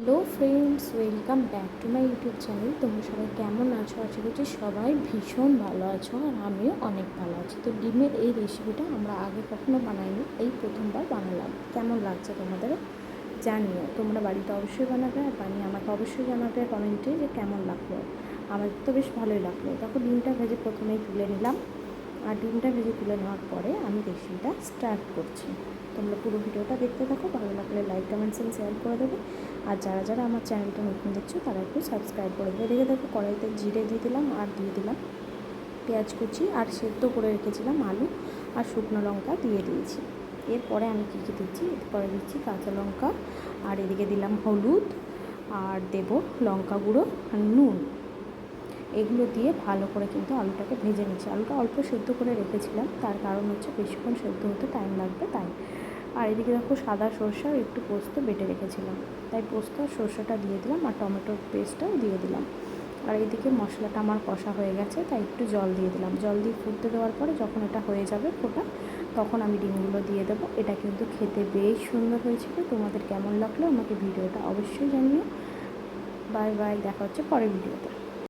Hello friends, welcome back to my YouTube channel. তোমরা সবাই কেমন আছো? আশা করছি সবাই ভীষণ ভালো আছো, আর আমিও অনেক ভালো আছি। তো ডিমের এই রেসিপিটা আমরা আগে কখনো বানাইনি, এই প্রথমবার বানালাম। কেমন লাগছে তোমাদের জানিও। তোমরা বাড়িতে অবশ্যই বানাবে, আর বানিয়ে আমাকে অবশ্যই জানাবে কমেন্টে যে কেমন লাগলো। আমার তো বেশ ভালোই লাগলো। দেখো, ডিমটা ভেজে প্রথমেই তুলে নিলাম, আর ডিমটা ভেজে তুলে নেওয়ার পরে আমি রেসিপিটা স্টার্ট করছি। তোমরা পুরো ভিডিওটা দেখতে থাকো, ভালো লাগলে লাইক কমেন্টস এন্ড শেয়ার করে দেবে। আর যারা যারা আমার চ্যানেলটা নতুন দেখছো তারা একটু সাবস্ক্রাইব করে দেবে। দেখে দেখো, কড়াইতে জিরে দিয়ে দিলাম, আর দিয়ে দিলাম পেঁয়াজ কুচি, আর সেদ্ধ করে রেখেছিলাম আলু আর শুকনো লঙ্কা দিয়ে দিয়েছি। এরপরে আমি কী কী দিচ্ছি, এরপরে দিচ্ছি কাঁচা লঙ্কা, আর এদিকে দিলাম হলুদ, আর দেব লঙ্কা গুঁড়ো আর নুন। এগুলো দিয়ে ভালো করে কিন্তু আলুটাকে ভেজে নিচ্ছি। আলুটা অল্প সেদ্ধ করে রেখেছিলাম, তার কারণ হচ্ছে বেশিক্ষণ সেদ্ধ হতে টাইম লাগবে তাই। আর এদিকে দেখো, সাদা সরষা আর একটু পোস্ত বেটে রেখেছিলাম, তাই পোস্ত আর সরষাটা দিয়ে দিলাম, আর টমেটোর পেস্টটাও দিয়ে দিলাম। আর এইদিকে মশলাটা আমার কষা হয়ে গেছে, তাই একটু জল দিয়ে দিলাম। জল দিয়ে ফুটতে দেওয়ার পরে যখন এটা হয়ে যাবে ফোটা, তখন আমি ডিমগুলো দিয়ে দেবো। এটা কিন্তু খেতে বেশ সুন্দর হয়েছিল। তোমাদের কেমন লাগলো আমাকে ভিডিওটা অবশ্যই জানিও। বাই বাই, দেখা হচ্ছে পরের ভিডিওতে।